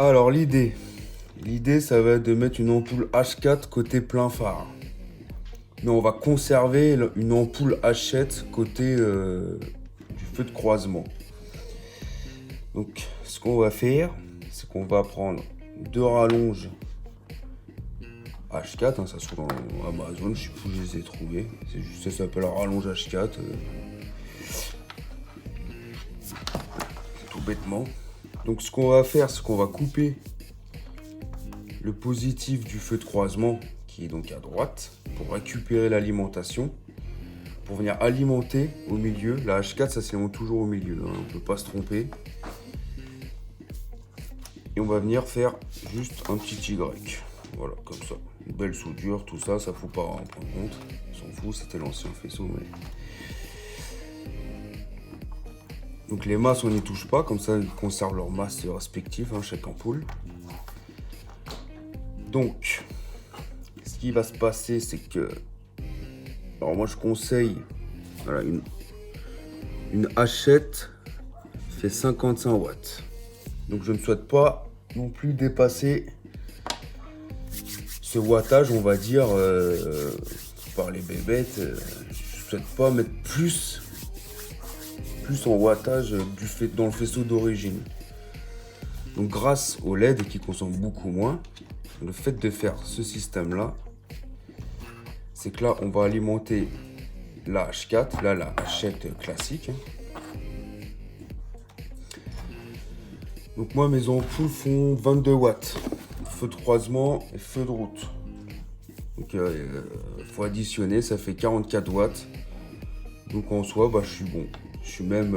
Alors l'idée ça va être de mettre une ampoule H4 côté plein phare. Mais on va conserver une ampoule H7 côté du feu de croisement. Donc ce qu'on va faire, c'est qu'on va prendre deux rallonges H4, hein, ça se trouve dans Amazon, je sais plus où je les ai trouvés. C'est juste ça s'appelle rallonge H4. Tout bêtement. Donc ce qu'on va faire, c'est qu'on va couper le positif du feu de croisement qui est donc à droite pour récupérer l'alimentation, pour venir alimenter au milieu. La H4 ça s'alimente toujours au milieu, hein, on ne peut pas se tromper. Et on va venir faire juste un petit Y. Voilà, comme ça. Une belle soudure, tout ça, ça faut pas en prendre compte. On s'en fout, c'était l'ancien faisceau. Mais... Donc les masses, on n'y touche pas, comme ça ils conservent leur masse respective, hein, chaque ampoule. Donc, ce qui va se passer, c'est que... Alors moi je conseille, voilà, une hachette fait 55 watts. Donc je ne souhaite pas non plus dépasser ce wattage, on va dire, par les bébêtes. Je ne souhaite pas mettre plus en wattage dans le faisceau d'origine. Donc grâce au LED qui consomme beaucoup moins, le fait de faire ce système là, c'est que là on va alimenter la H4, là la hachette classique. Donc moi mes ampoules font 22 watts, feu de croisement et feu de route. Donc faut additionner, ça fait 44 watts. Donc en soi je suis bon. Je suis même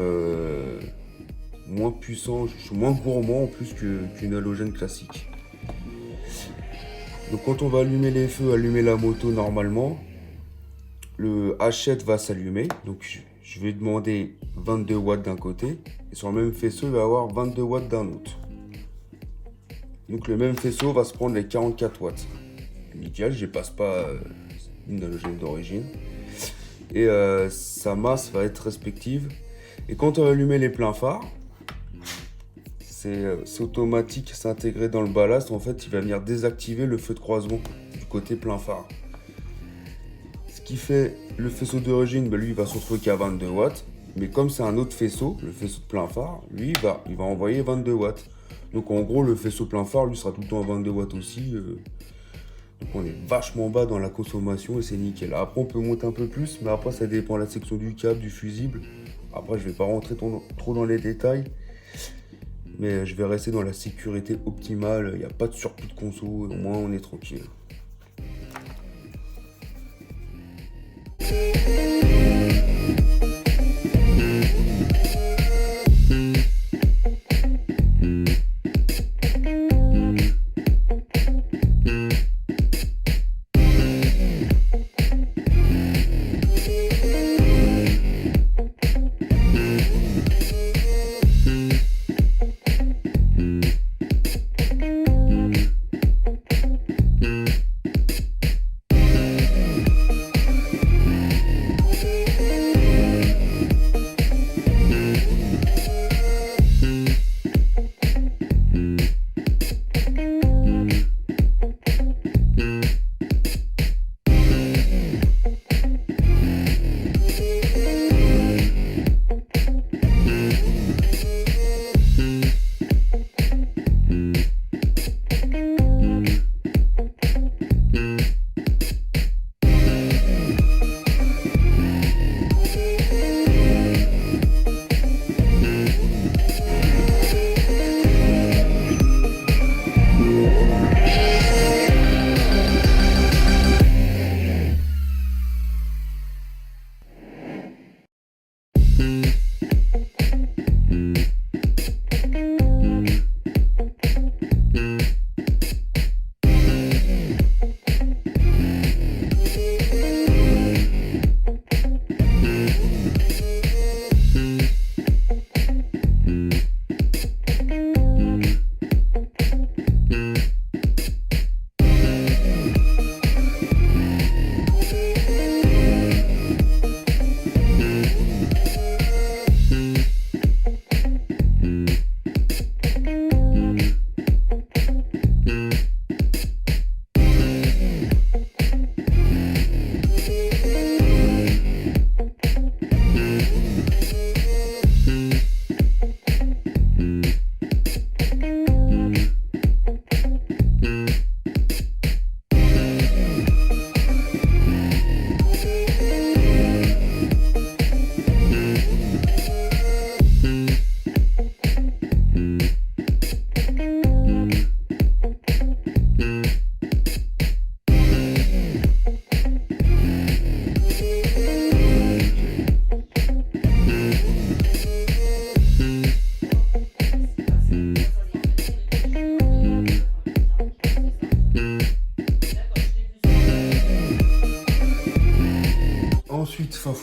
moins puissant, je suis moins gourmand en plus qu'une halogène classique. Donc quand on va allumer les feux, allumer la moto normalement, le H7 va s'allumer. Donc je vais demander 22 watts d'un côté et sur le même faisceau il va y avoir 22 watts d'un autre. Donc le même faisceau va se prendre les 44 watts. Nickel, je passe pas une halogène d'origine. Et sa masse va être respective. Et quand on va allumer les pleins phares, c'est automatique, c'est intégré dans le ballast. En fait, il va venir désactiver le feu de croisement du côté plein phare. Ce qui fait le faisceau d'origine, lui, il va se retrouver qu'à 22 watts. Mais comme c'est un autre faisceau, le faisceau de plein phare, lui, il va envoyer 22 watts. Donc en gros, le faisceau plein phare, lui, sera tout le temps à 22 watts aussi. Donc on est vachement bas dans la consommation et c'est nickel. Après, on peut monter un peu plus, mais après, ça dépend de la section du câble, du fusible. Après, je vais pas rentrer trop dans les détails. Mais je vais rester dans la sécurité optimale. Il n'y a pas de surplus de conso. Au moins, on est tranquille.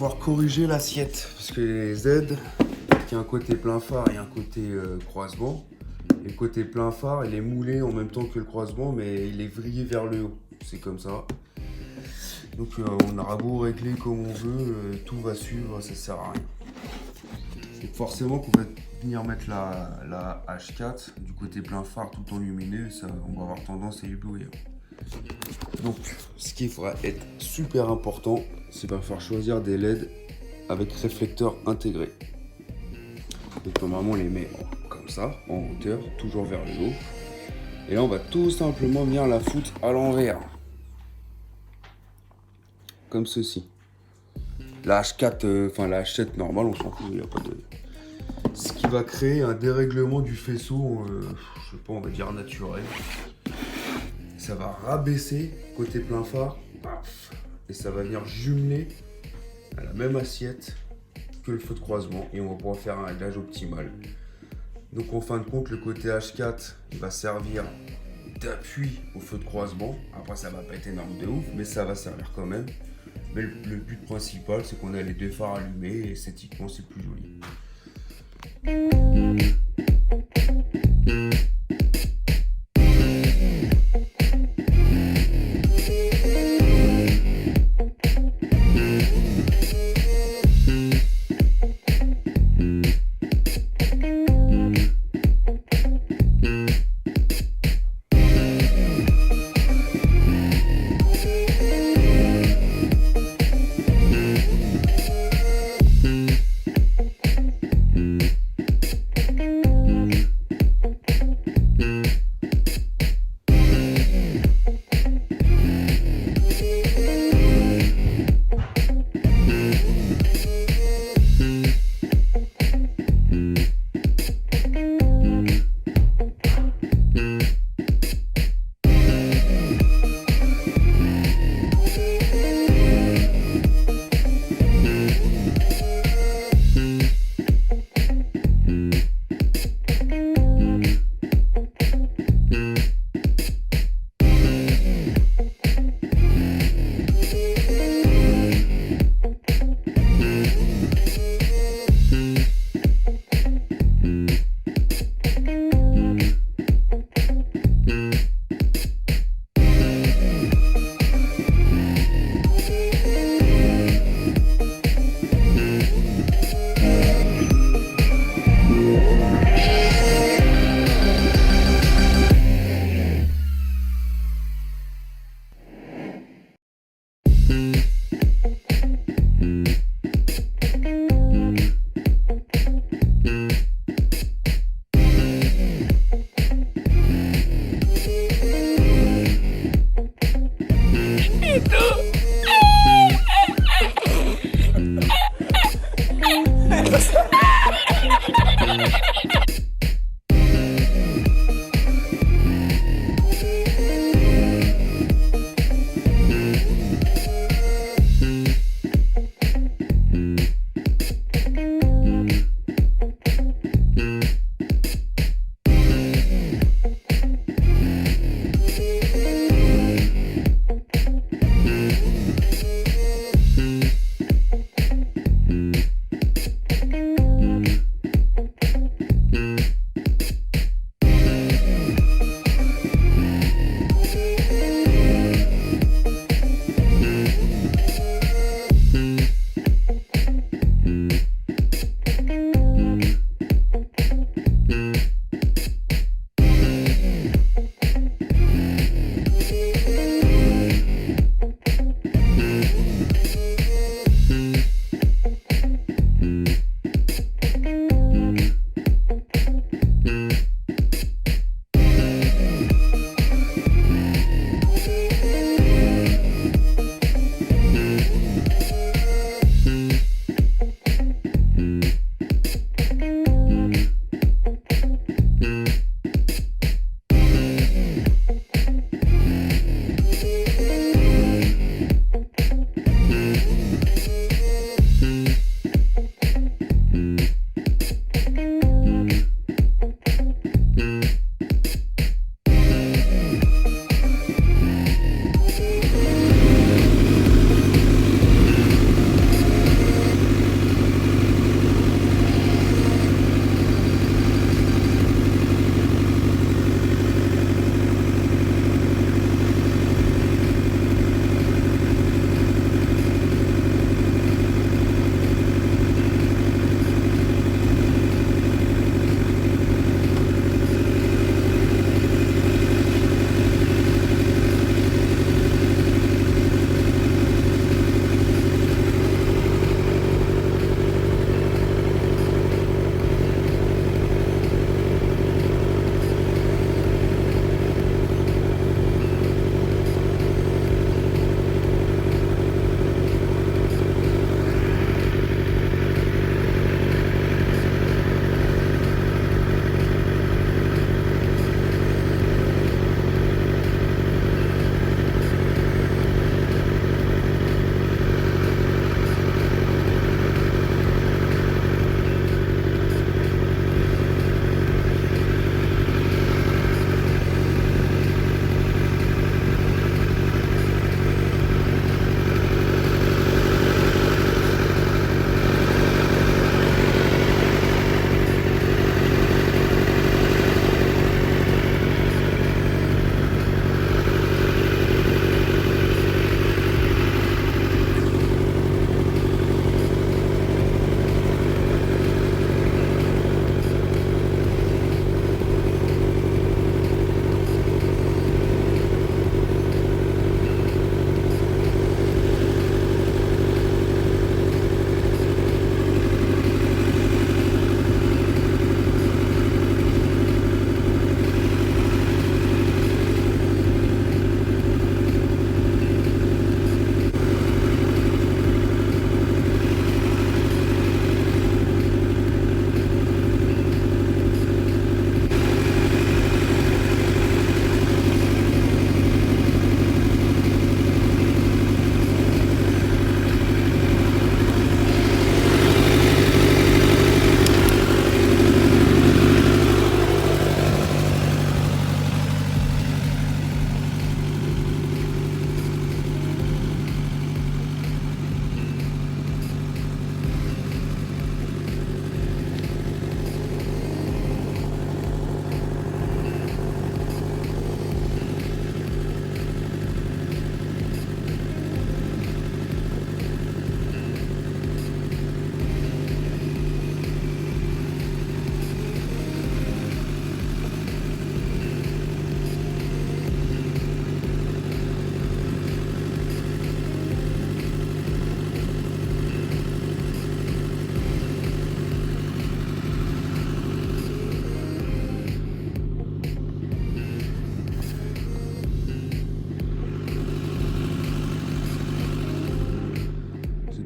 falloir corriger l'assiette. Parce que les Z, qui a un côté plein phare et un côté croisement. Et le côté plein phare, il est moulé en même temps que le croisement, mais il est vrillé vers le haut. C'est comme ça. Donc on aura beau régler comme on veut, tout va suivre, ça sert à rien. Donc forcément qu'on va venir mettre la H4 du côté plein phare tout en lumineux, ça, on va avoir tendance à éblouir. Donc ce qui va être super important, c'est qu'il va falloir choisir des LED avec réflecteur intégré. Donc normalement on les met comme ça, en hauteur, toujours vers le haut. Et là on va tout simplement venir la foutre à l'envers. Comme ceci. La H4, la H7 normale, on s'en fout, il n'y a pas de... Ce qui va créer un dérèglement du faisceau, je sais pas, on va dire naturel. Ça va rabaisser côté plein phare, et ça va venir jumeler à la même assiette que le feu de croisement, et on va pouvoir faire un réglage optimal. Donc en fin de compte, le côté H4, il va servir d'appui au feu de croisement. Après, ça va pas être énorme de ouf, mais ça va servir quand même. Mais le but principal, c'est qu'on a les deux phares allumés et esthétiquement, c'est plus joli.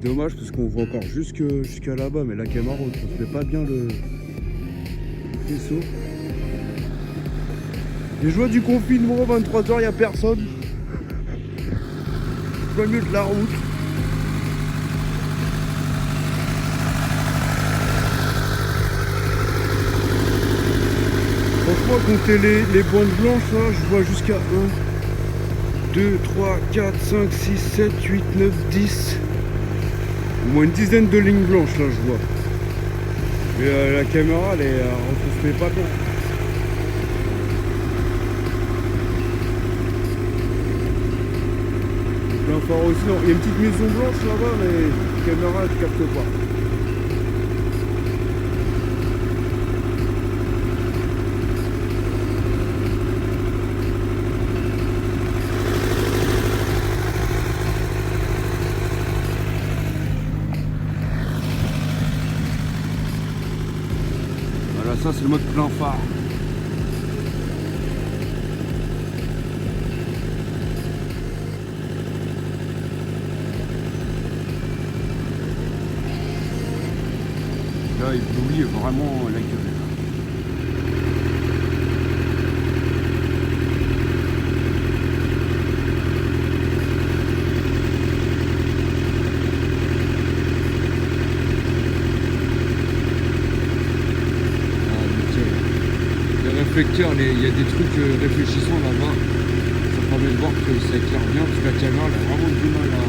dommage parce qu'on voit encore jusqu'à là-bas, mais la caméra on ne transmet pas bien le faisceau. Les joies du confinement, 23h, il n'y a personne. Pas mieux de la route. Franchement, compter les bandes blanches, là, je vois jusqu'à 1, 2, 3, 4, 5, 6, 7, 8, 9, 10. Au moins une dizaine de lignes blanches, là, je vois. Mais la caméra, elle ne se met pas bien. Plein phare aussi, non. Il y a une petite maison blanche là-bas, mais la caméra, elle ne capte pas. Voilà, ça c'est le mode plein phare. Là, il brûle vraiment la gueule. Réflecteurs, il y a des trucs réfléchissants là-bas. Ça permet de voir que ça éclaire bien parce que la caméra elle a vraiment du mal à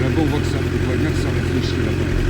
là-bas on voit bien que ça réfléchit là-bas.